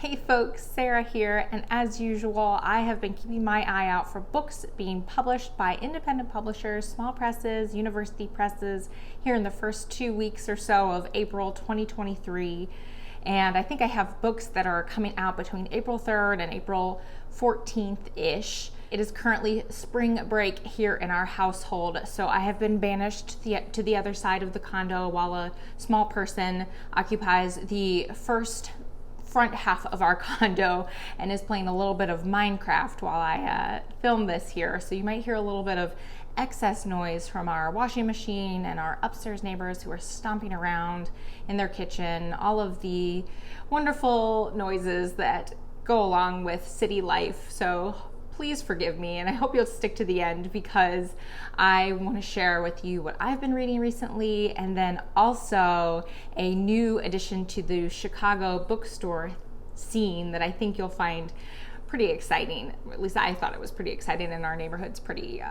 Hey folks, Sarah here, and as usual, I have been keeping my eye out for books being published by independent publishers, small presses, university presses here in the first 2 weeks or so of April 2023. And I think I have books that are coming out between April 3rd and April 14th-ish. It is currently spring break here in our household, so I have been banished to the other side of the condo while a small person occupies the front half of our condo and is playing a little bit of Minecraft while I film this here. So you might hear a little bit of excess noise from our washing machine and our upstairs neighbors who are stomping around in their kitchen, all of the wonderful noises that go along with city life. So please forgive me, and I hope you'll stick to the end because I want to share with you what I've been reading recently, and then also a new addition to the Chicago bookstore scene that I think you'll find pretty exciting. At least I thought it was pretty exciting, and our neighborhood's pretty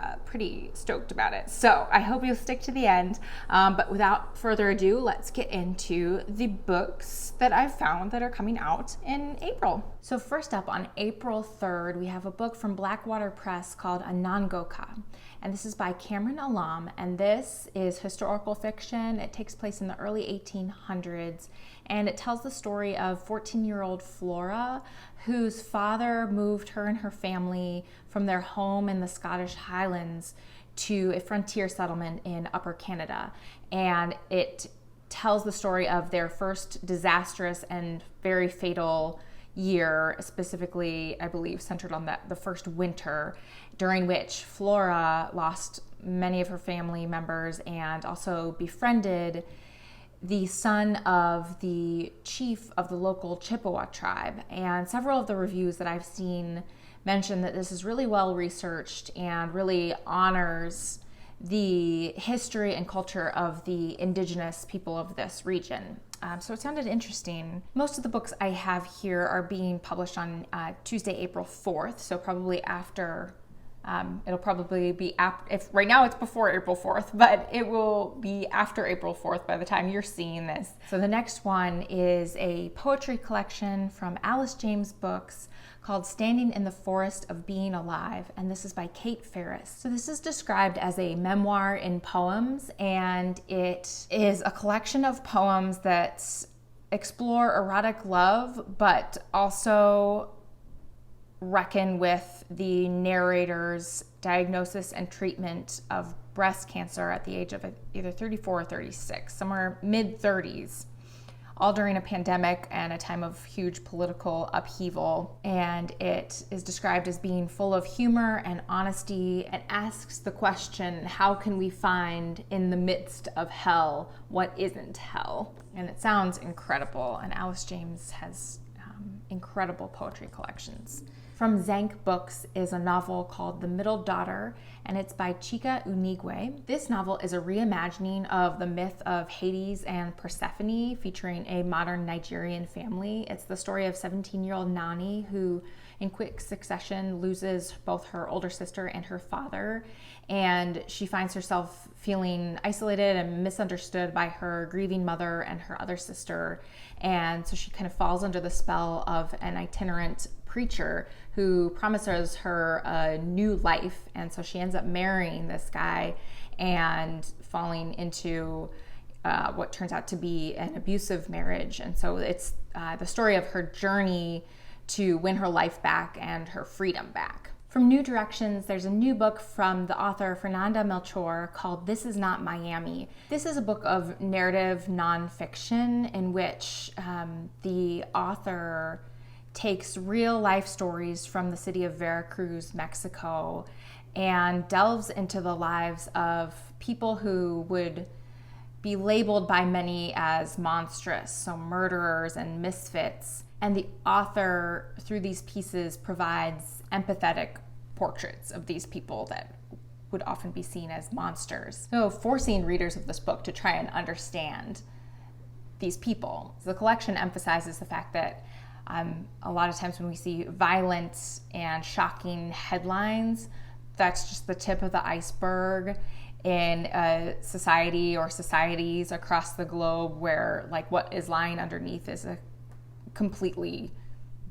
stoked about it. So I hope you'll stick to the end. But without further ado, let's get into the books that I've found that are coming out in April. So first up, on April 3rd, we have a book from Blackwater Press called Anangoka. And this is by Cameron Alam, and this is historical fiction. It takes place in the early 1800s, and it tells the story of 14-year-old Flora, whose father moved her and her family from their home in the Scottish Highlands to a frontier settlement in Upper Canada. And it tells the story of their first disastrous and very fatal year, specifically, I believe, centered on the first winter, during which Flora lost many of her family members and also befriended the son of the chief of the local Chippewa tribe. And several of the reviews that I've seen mention that this is really well researched and really honors the history and culture of the indigenous people of this region. So it sounded interesting. Most of the books I have here are being published on Tuesday, April 4th, so probably after. It'll probably be if right now it's before April 4th, but it will be after April 4th by the time you're seeing this. So the next one is a poetry collection from Alice James Books called Standing in the Forest of Being Alive, and this is by Kate Ferris. So this is described as a memoir in poems, and it is a collection of poems that explore erotic love, but also reckon with the narrator's diagnosis and treatment of breast cancer at the age of either 34 or 36, somewhere mid-30s, all during a pandemic and a time of huge political upheaval. And it is described as being full of humor and honesty, and asks the question, how can we find in the midst of hell what isn't hell? And it sounds incredible, and Alice James has incredible poetry collections. From Zank Books is a novel called The Middle Daughter, and it's by Chika Unigwe. This novel is a reimagining of the myth of Hades and Persephone, featuring a modern Nigerian family. It's the story of 17-year-old Nani, who in quick succession loses both her older sister and her father, and she finds herself feeling isolated and misunderstood by her grieving mother and her other sister. And so she kind of falls under the spell of an itinerant preacher who promises her a new life. And so she ends up marrying this guy and falling into what turns out to be an abusive marriage. And so it's the story of her journey to win her life back and her freedom back. From New Directions, there's a new book from the author Fernanda Melchor called This Is Not Miami. This is a book of narrative nonfiction in which the author takes real life stories from the city of Veracruz, Mexico, and delves into the lives of people who would be labeled by many as monstrous, so murderers and misfits. And the author, through these pieces, provides empathetic portraits of these people that would often be seen as monsters. So forcing readers of this book to try and understand these people. So the collection emphasizes the fact that a lot of times when we see violent and shocking headlines, that's just the tip of the iceberg in a society or societies across the globe where like what is lying underneath is a completely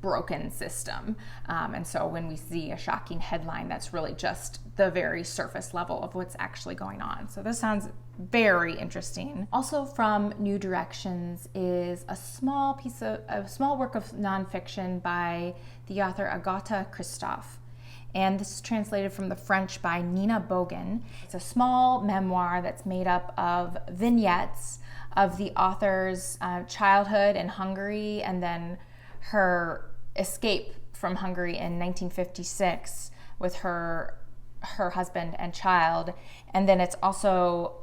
broken system. And so when we see a shocking headline, that's really just the very surface level of what's actually going on. So this sounds very interesting. Also from New Directions is a small work of nonfiction by the author Agatha Christophe. And this is translated from the French by Nina Bogan. It's a small memoir that's made up of vignettes of the author's childhood in Hungary, and then her escape from Hungary in 1956 with her husband and child. And then it's also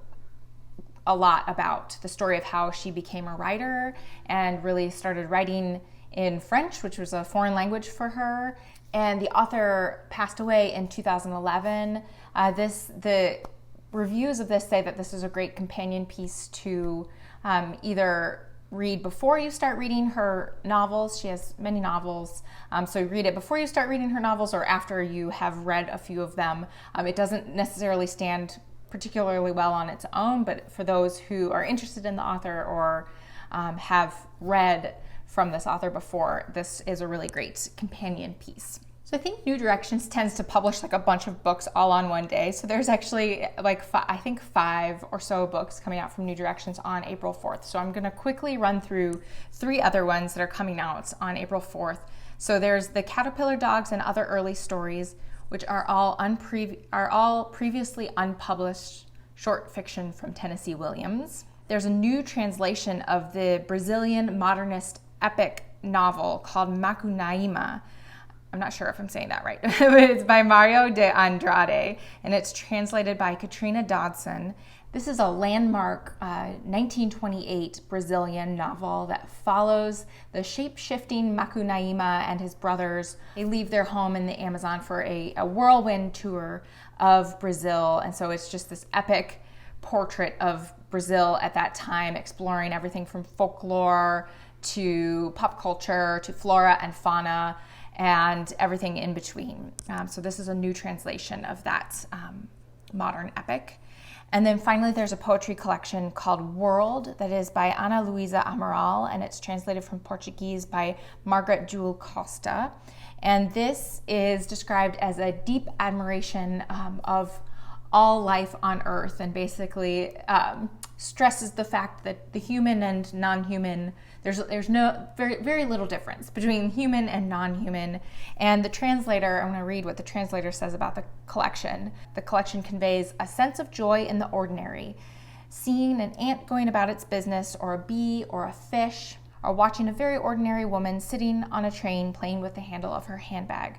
a lot about the story of how she became a writer and really started writing in French, which was a foreign language for her. And the author passed away in 2011. The reviews of this say that this is a great companion piece to either read before you start reading her novels. She has many novels, so read it before you start reading her novels or after you have read a few of them. It doesn't necessarily stand particularly well on its own, but for those who are interested in the author or have read from this author before, this is a really great companion piece. So I think New Directions tends to publish like a bunch of books all on one day. So there's actually like I think 5 or so books coming out from New Directions on April 4th. So I'm going to quickly run through 3 other ones that are coming out on April 4th. So there's The Caterpillar Dogs and Other Early Stories, which are all previously unpublished short fiction from Tennessee Williams. There's a new translation of the Brazilian modernist epic novel called Macunaíma. I'm not sure if I'm saying that right, but it's by Mario de Andrade, and it's translated by Katrina Dodson. This is a landmark 1928 Brazilian novel that follows the shape-shifting Macunaíma and his brothers. They leave their home in the Amazon for a whirlwind tour of Brazil, and so it's just this epic portrait of Brazil at that time, exploring everything from folklore to pop culture to flora and fauna and everything in between. So this is a new translation of that modern epic. And then finally, there's a poetry collection called World that is by Ana Luisa Amaral, and it's translated from Portuguese by Margaret Jewel Costa. And this is described as a deep admiration of all life on Earth, and basically stresses the fact that the human and non-human, there's no very little difference between human and non-human. And the translator, I'm going to read what the translator says about the collection. The collection conveys a sense of joy in the ordinary, seeing an ant going about its business, or a bee, or a fish, or watching a very ordinary woman sitting on a train playing with the handle of her handbag.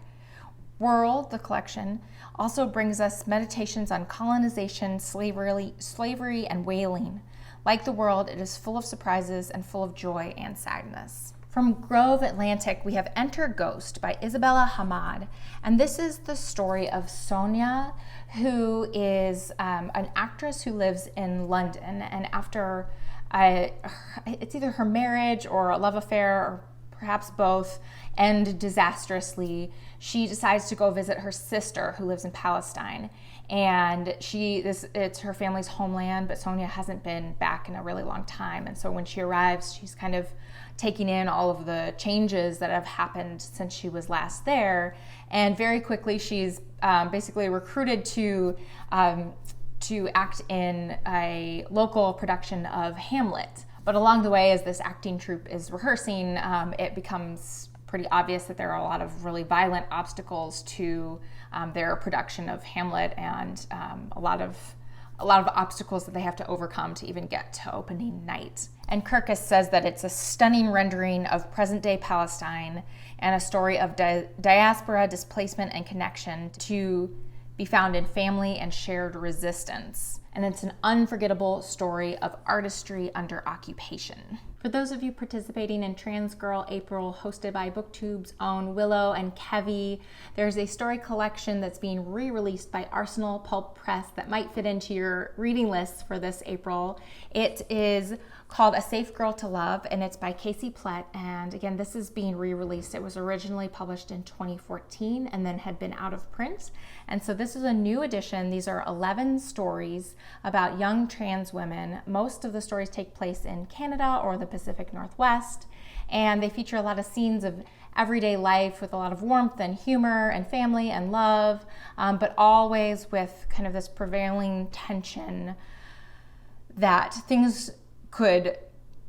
World, the collection, also brings us meditations on colonization, slavery, and whaling. Like the world, it is full of surprises and full of joy and sadness. From Grove Atlantic, we have Enter Ghost by Isabella Hamad. And this is the story of Sonia, who is an actress who lives in London. And after it's either her marriage or a love affair, or perhaps both, end disastrously, she decides to go visit her sister who lives in Palestine. And it's her family's homeland, but Sonia hasn't been back in a really long time. And so when she arrives, she's kind of taking in all of the changes that have happened since she was last there. And very quickly, she's basically recruited to act in a local production of Hamlet. But along the way, as this acting troupe is rehearsing, it becomes pretty obvious that there are a lot of really violent obstacles to their production of Hamlet, and a lot of obstacles that they have to overcome to even get to opening night. And Kirkus says that it's a stunning rendering of present-day Palestine and a story of diaspora, displacement, and connection to be found in family and shared resistance. And it's an unforgettable story of artistry under occupation. For those of you participating in Trans Girl April, hosted by BookTube's own Willow and Kevy, there's a story collection that's being re-released by Arsenal Pulp Press that might fit into your reading list for this April. It is called A Safe Girl to Love, and it's by Casey Plett. And again, this is being re-released. It was originally published in 2014 and then had been out of print. And so this is a new edition. These are 11 stories about young trans women. Most of the stories take place in Canada or the Pacific Northwest, and they feature a lot of scenes of everyday life with a lot of warmth and humor and family and love, but always with kind of this prevailing tension that things could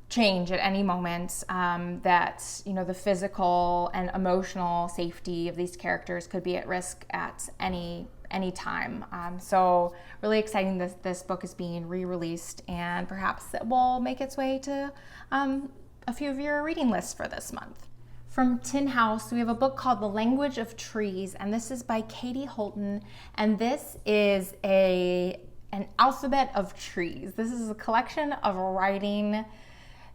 change at any moment, that, you know, the physical and emotional safety of these characters could be at risk at any time. So really exciting that this book is being re-released, and perhaps it will make its way to a few of your reading lists for this month. From Tin House, we have a book called The Language of Trees, and this is by Katie Holton, and this is an alphabet of trees. This is a collection of writing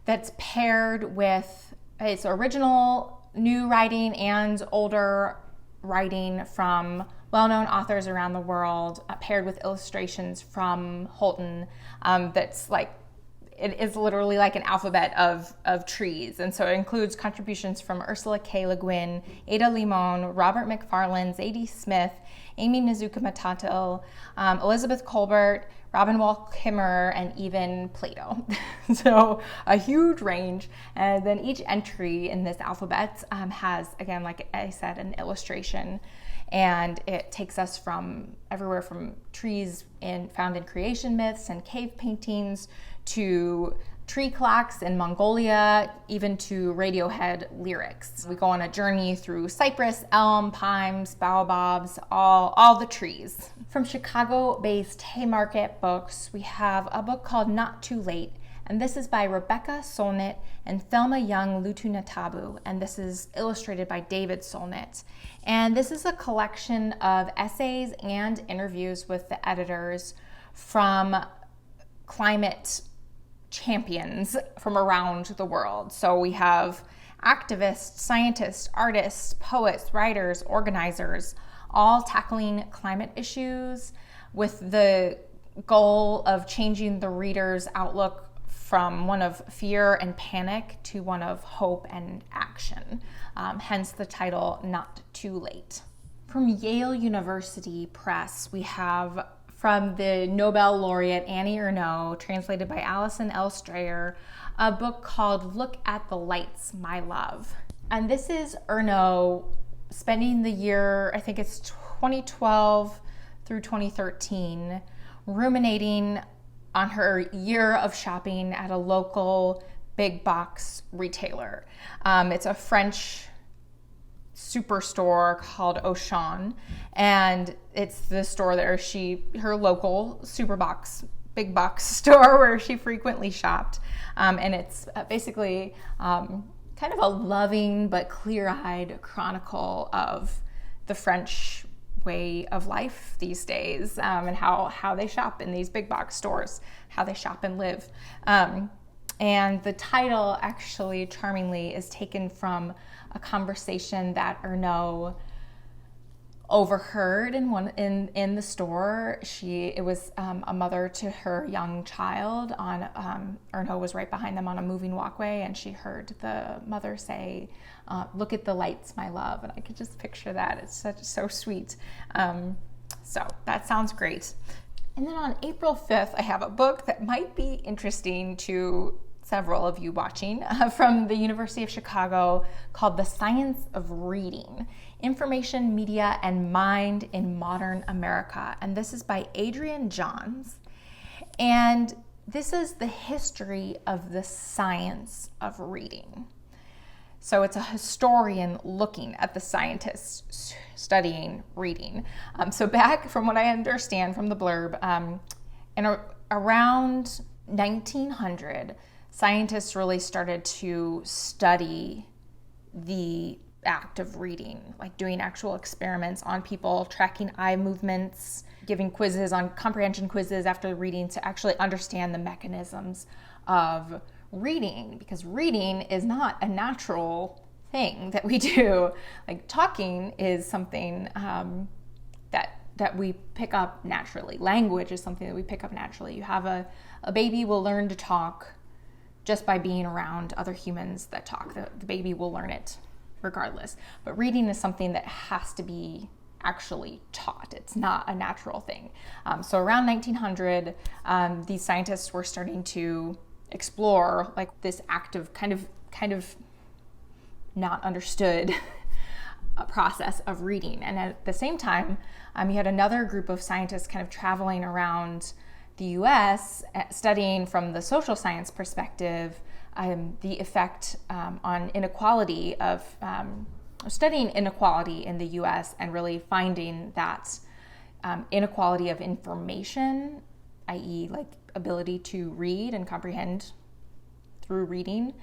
that's paired with its original new writing and older writing from well-known authors around the world, paired with illustrations from Holton. That's like, it is literally like an alphabet of trees. And so it includes contributions from Ursula K. Le Guin, Ada Limon, Robert McFarlane, Zadie Smith, Amy Nizuka-Matatil, Elizabeth Colbert, Robin Wall Kimmerer, and even Plato. So a huge range. And then each entry in this alphabet has, again, like I said, an illustration. And it takes us from everywhere from trees found in creation myths and cave paintings to tree clocks in Mongolia, even to Radiohead lyrics. We go on a journey through cypress, elm, pines, baobabs, all the trees. From Chicago-based Haymarket Books, we have a book called Not Too Late, and this is by Rebecca Solnit and Thelma Young Lutunatabu, and this is illustrated by David Solnit. And this is a collection of essays and interviews with the editors from climate champions from around the world. So we have activists, scientists, artists, poets, writers, organizers, all tackling climate issues with the goal of changing the reader's outlook from one of fear and panic to one of hope and action. Hence the title, Not Too Late. From Yale University Press, we have from the Nobel laureate Annie Ernaux, translated by Alison L. Strayer, a book called Look at the Lights, My Love. And this is Ernaux spending the year, I think it's 2012 through 2013, ruminating on her year of shopping at a local big box retailer. It's a French superstore called Auchan, and it's the store that her local big box store where she frequently shopped, and it's basically kind of a loving but clear-eyed chronicle of the French way of life these days, and how they shop in these big box stores, how they shop and live. And the title, actually, charmingly, is taken from a conversation that Ernaux overheard in the store. It was a mother to her young child. Ernaux was right behind them on a moving walkway, and she heard the mother say, "Look at the lights, my love." And I could just picture that. It's so sweet. So that sounds great. And then on April 5th, I have a book that might be interesting to several of you watching, from the University of Chicago, called The Science of Reading: Information, Media, and Mind in Modern America. And this is by Adrienne Johns. And this is the history of the science of reading. So it's a historian looking at the scientists studying reading. So back, from what I understand from the blurb, around 1900, scientists really started to study the act of reading, like doing actual experiments on people, tracking eye movements, giving comprehension quizzes after reading to actually understand the mechanisms of reading, because reading is not a natural thing that we do. Like talking is something that we pick up naturally. Language is something that we pick up naturally. You have a baby will learn to talk just by being around other humans that talk. The baby will learn it regardless. But reading is something that has to be actually taught. It's not a natural thing. So around 1900, these scientists were starting to explore like this act of kind of not understood process of reading. And at the same time, you had another group of scientists kind of traveling around the US studying from the social science perspective the effect on inequality of studying inequality in the US and really finding that inequality of information, i.e. like ability to read and comprehend through reading,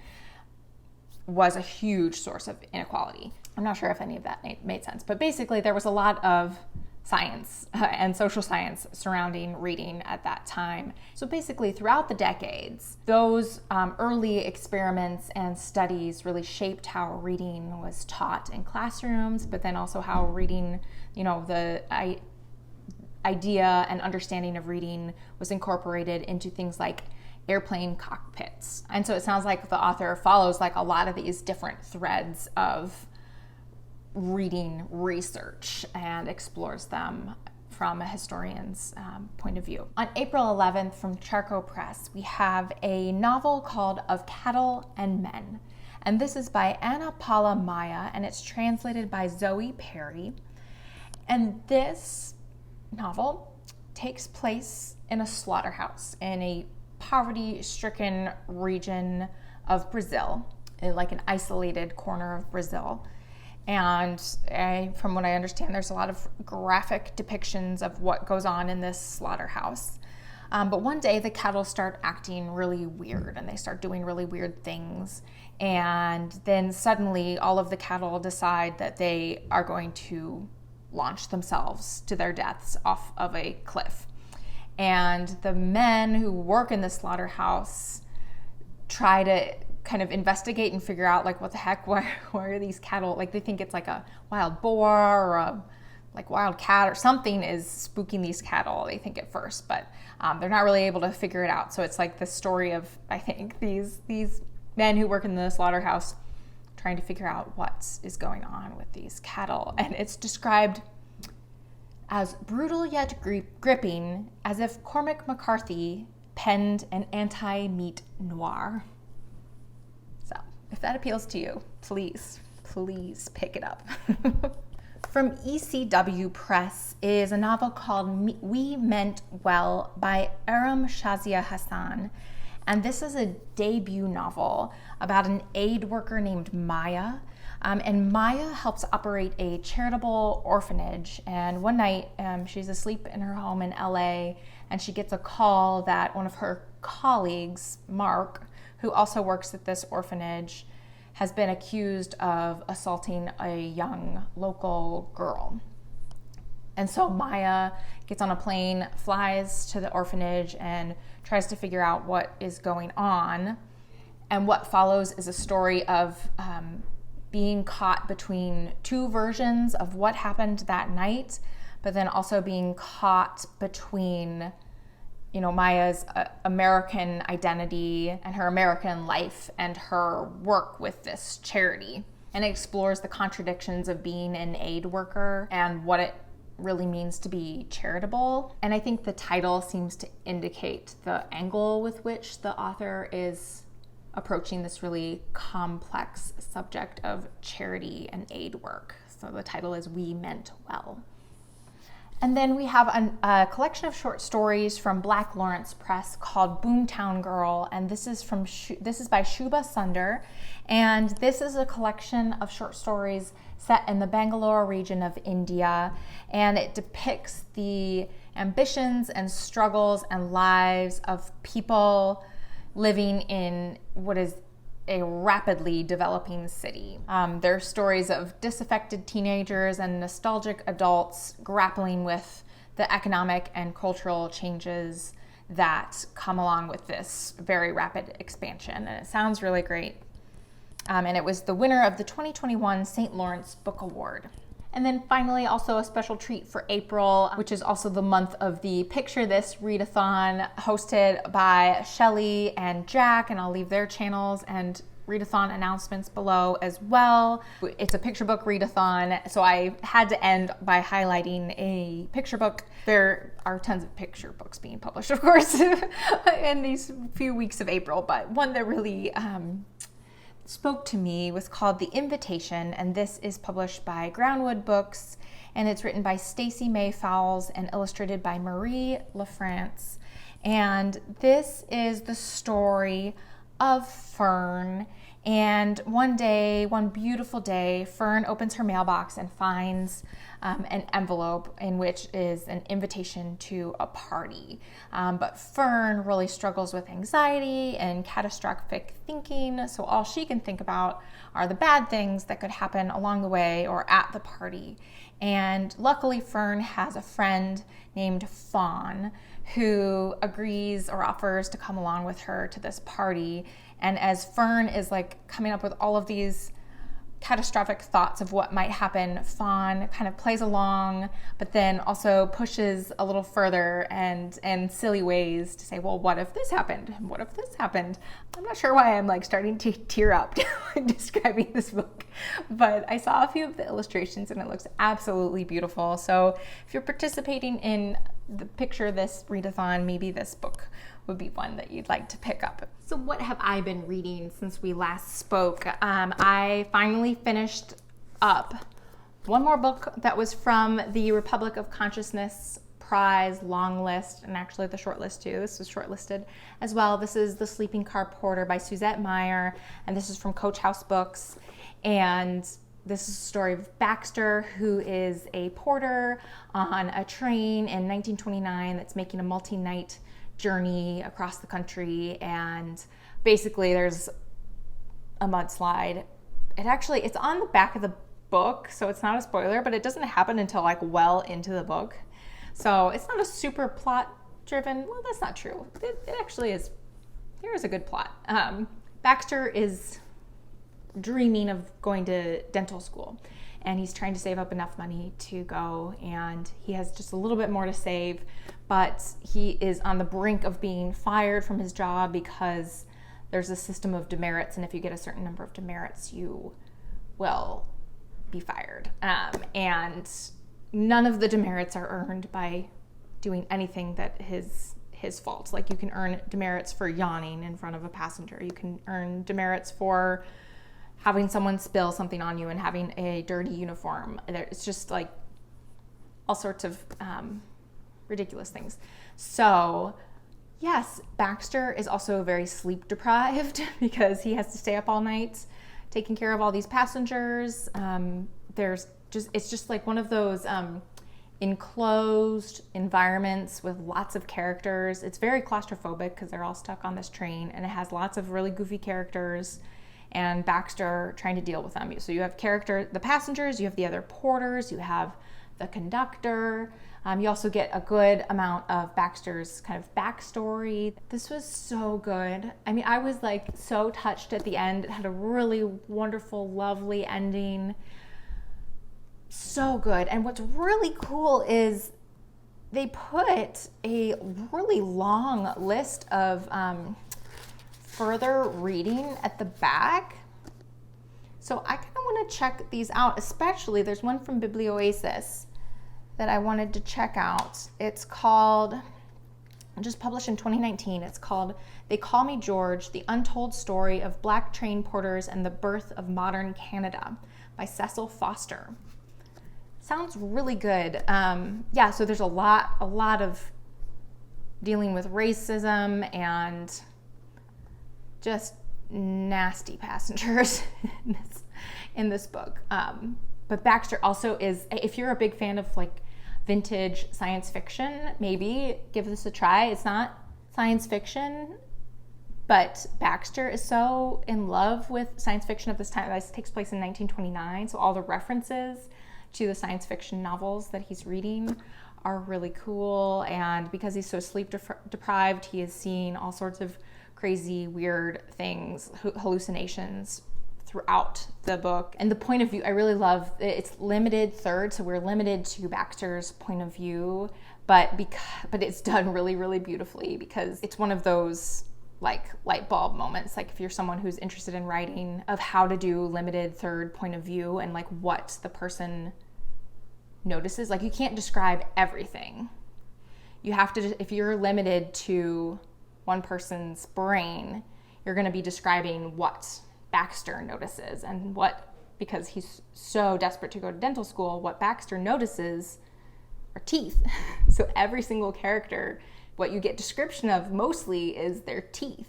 was a huge source of inequality. I'm not sure if any of that made sense, but basically there was a lot of science and social science surrounding reading at that time. So basically throughout the decades, those early experiments and studies really shaped how reading was taught in classrooms, but then also how reading, the idea and understanding of reading was incorporated into things like airplane cockpits. And so it sounds like the author follows like a lot of these different threads of reading research and explores them from a historian's point of view. On April 11th from Charco Press, we have a novel called Of Cattle and Men. And this is by Anna Paula Maya, and it's translated by Zoe Perry. And this novel takes place in a slaughterhouse in a poverty-stricken region of Brazil, in like an isolated corner of Brazil. And from what I understand, there's a lot of graphic depictions of what goes on in this slaughterhouse. But one day the cattle start acting really weird and they start doing really weird things. And then suddenly all of the cattle decide that they are going to launch themselves to their deaths off of a cliff. And the men who work in the slaughterhouse try to kind of investigate and figure out like what the heck, why are these cattle, like they think it's like a wild boar or a like wild cat or something is spooking these cattle, they think at first, but they're not really able to figure it out. So it's like the story of, I think, these men who work in the slaughterhouse trying to figure out what is going on with these cattle. And it's described as brutal yet gripping, as if Cormac McCarthy penned an anti-meat noir. So if that appeals to you, please pick it up. From ECW Press is a novel called We Meant Well by Aram Shazia Hassan. And this is a debut novel about an aid worker named Maya. And Maya helps operate a charitable orphanage. And one night she's asleep in her home in LA, and she gets a call that one of her colleagues, Mark, who also works at this orphanage, has been accused of assaulting a young local girl. And so Maya gets on a plane, flies to the orphanage, and tries to figure out what is going on. And what follows is a story of being caught between two versions of what happened that night, but then also being caught between, Maya's American identity and her American life and her work with this charity. And it explores the contradictions of being an aid worker and what it really means to be charitable. And I think the title seems to indicate the angle with which the author is approaching this really complex subject of charity and aid work. So the title is We Meant Well. And then we have a collection of short stories from Black Lawrence Press called Boomtown Girl, and this is by Shubha Sunder, and this is a collection of short stories set in the Bangalore region of India, and it depicts the ambitions and struggles and lives of people living in what is a rapidly developing city. There are stories of disaffected teenagers and nostalgic adults grappling with the economic and cultural changes that come along with this very rapid expansion. And it sounds really great. And it was the winner of the 2021 St. Lawrence Book Award. And then finally, also a special treat for April, which is also the month of the Picture This Readathon, hosted by Shelly and Jack, and I'll leave their channels and readathon announcements below as well. It's a picture book readathon, so I had to end by highlighting a picture book. There are tons of picture books being published, of course, in these few weeks of April, but one that really spoke to me was called The Invitation, and this is published by Groundwood Books, and it's written by Stacey May Fowles and illustrated by Marie LaFrance. And this is the story of Fern. And one beautiful day, Fern opens her mailbox and finds an envelope in which is an invitation to a party. But Fern really struggles with anxiety and catastrophic thinking, so all she can think about are the bad things that could happen along the way or at the party. And luckily, Fern has a friend named Fawn who agrees or offers to come along with her to this party. And as Fern is like coming up with all of these catastrophic thoughts of what might happen, Fawn kind of plays along, but then also pushes a little further and silly ways to say, well, what if this happened? What if this happened? I'm not sure why I'm like starting to tear up describing this book, but I saw a few of the illustrations and it looks absolutely beautiful. So if you're participating in the picture this readathon, maybe this book would be one that you'd like to pick up. So what have I been reading since we last spoke? I finally finished up one more book that was from the Republic of Consciousness Prize long list, and actually the short list too. This was shortlisted as well. This is The Sleeping Car Porter by Suzette Meyer, and this is from Coach House Books. And this is a story of Baxter, who is a porter on a train in 1929 that's making a multi-night journey across the country, and basically there's a mudslide. It's on the back of the book, so it's not a spoiler, but it doesn't happen until like well into the book. So it's not a super plot driven. Well, that's not true. It actually is. There is a good plot. Baxter is dreaming of going to dental school, and he's trying to save up enough money to go, and he has just a little bit more to save, but he is on the brink of being fired from his job because there's a system of demerits, and if you get a certain number of demerits, you will be fired. And none of the demerits are earned by doing anything that his fault. Like, you can earn demerits for yawning in front of a passenger. You can earn demerits for having someone spill something on you and having a dirty uniform. It's just like all sorts of ridiculous things. So yes, Baxter is also very sleep deprived because he has to stay up all night taking care of all these passengers. It's just like one of those enclosed environments with lots of characters. It's very claustrophobic because they're all stuck on this train, and it has lots of really goofy characters and Baxter trying to deal with them. So you have the passengers, you have the other porters, you have the conductor. You also get a good amount of Baxter's kind of backstory. This was so good. I mean, I was like so touched at the end. It had a really wonderful, lovely ending. So good. And what's really cool is they put a really long list of further reading at the back. So I kind of want to check these out, especially there's one from Biblioasis that I wanted to check out. It's called, just published in 2019, it's called They Call Me George, The Untold Story of Black Train Porters and the Birth of Modern Canada by Cecil Foster. Sounds really good. So there's a lot of dealing with racism and just nasty passengers in this book. But Baxter also is, if you're a big fan of like vintage science fiction, maybe give this a try. It's not science fiction, but Baxter is so in love with science fiction of this time. This takes place in 1929, so all the references to the science fiction novels that he's reading are really cool. And because he's so sleep deprived, he is seeing all sorts of crazy, weird things, hallucinations throughout the book. And the point of view, I really love, it's limited third, so we're limited to Baxter's point of view, but it's done really, really beautifully because it's one of those like light bulb moments. Like if you're someone who's interested in writing, of how to do limited third point of view and like what the person notices. Like you can't describe everything. You have to, if you're limited to one person's brain, you're going to be describing what Baxter notices. And because he's so desperate to go to dental school, what Baxter notices are teeth. So every single character, what you get description of mostly is their teeth.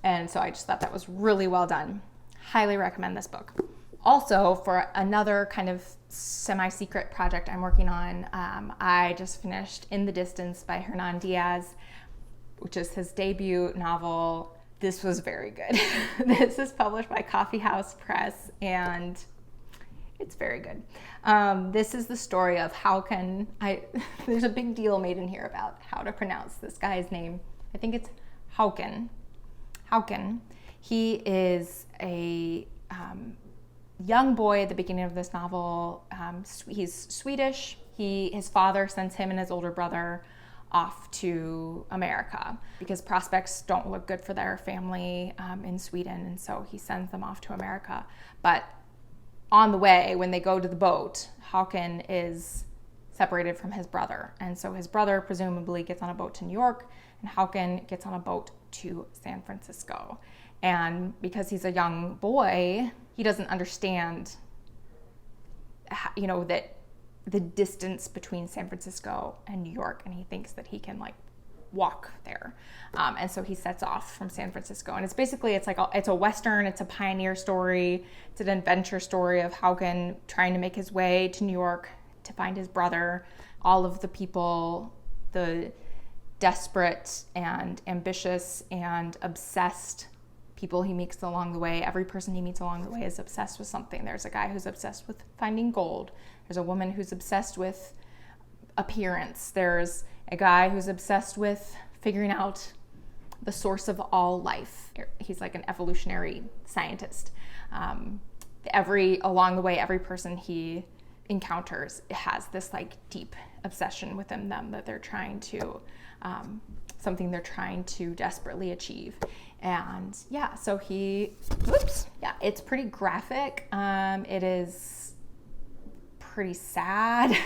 And so I just thought that was really well done. Highly recommend this book. Also, for another kind of semi-secret project I'm working on, I just finished In the Distance by Hernan Diaz, which is his debut novel. This was very good. This is published by Coffee House Press, and it's very good. This is the story of there's a big deal made in here about how to pronounce this guy's name. I think it's Hauken. He is a young boy at the beginning of this novel. He's Swedish. His father sends him and his older brother off to America because prospects don't look good for their family in Sweden, and so he sends them off to America. But on the way, when they go to the boat, Hauken is separated from his brother, and so his brother presumably gets on a boat to New York, and Hauken gets on a boat to San Francisco. And because he's a young boy, he doesn't understand, that the distance between San Francisco and New York, and he thinks that he can walk there. And so he sets off from San Francisco, and it's a Western, it's a pioneer story, it's an adventure story of Hauken trying to make his way to New York to find his brother. All of the people, the desperate and ambitious and obsessed people he meets along the way. Every person he meets along the way is obsessed with something. There's a guy who's obsessed with finding gold. There's a woman who's obsessed with appearance. There's a guy who's obsessed with figuring out the source of all life. He's like an evolutionary scientist. Along the way, every person he encounters has this deep obsession within them that they're trying to, something they're trying to desperately achieve. And so it's pretty graphic. It is pretty sad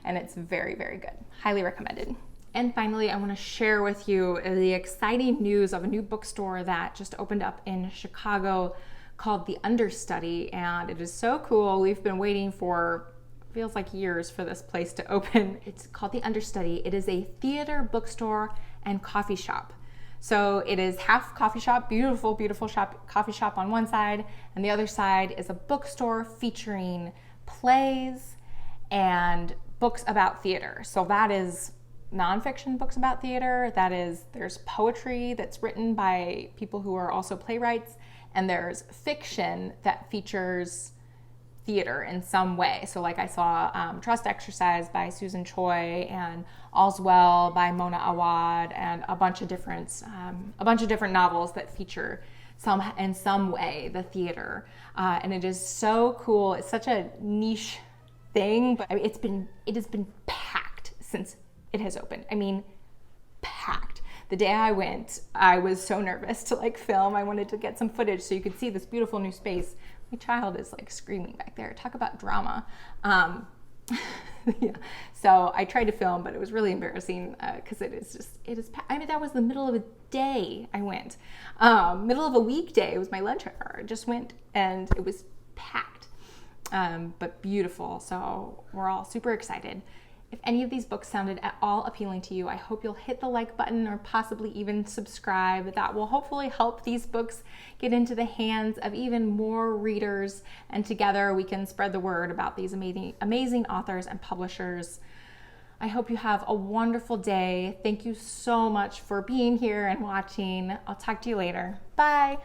and it's very, very good. Highly recommended. And finally, I want to share with you the exciting news of a new bookstore that just opened up in Chicago called The Understudy, and it is so cool. We've been waiting for, feels like years, for this place to open. It's called The Understudy. It is a theater, bookstore, and coffee shop. So it is half coffee shop, beautiful, beautiful coffee shop on one side, and the other side is a bookstore featuring plays and books about theater. So that is nonfiction books about theater. There's poetry that's written by people who are also playwrights, and there's fiction that features theater in some way. So I saw Trust Exercise by Susan Choi and All's Well by Mona Awad, and a bunch of different novels that feature in some way the theater. And it is so cool. It's such a niche thing, but it has been packed since it has opened. Packed. The day I went, I was so nervous to film. I wanted to get some footage so you could see this beautiful new space. My child is screaming back there. Talk about drama. So I tried to film, but it was really embarrassing because it is. That was the middle of a day I went. Middle of a weekday. It was my lunch hour. I just went and it was packed, but beautiful. So we're all super excited. If any of these books sounded at all appealing to you, I hope you'll hit the like button or possibly even subscribe. That will hopefully help these books get into the hands of even more readers, and together we can spread the word about these amazing authors and publishers. I hope you have a wonderful day. Thank you so much for being here and watching. I'll talk to you later. Bye.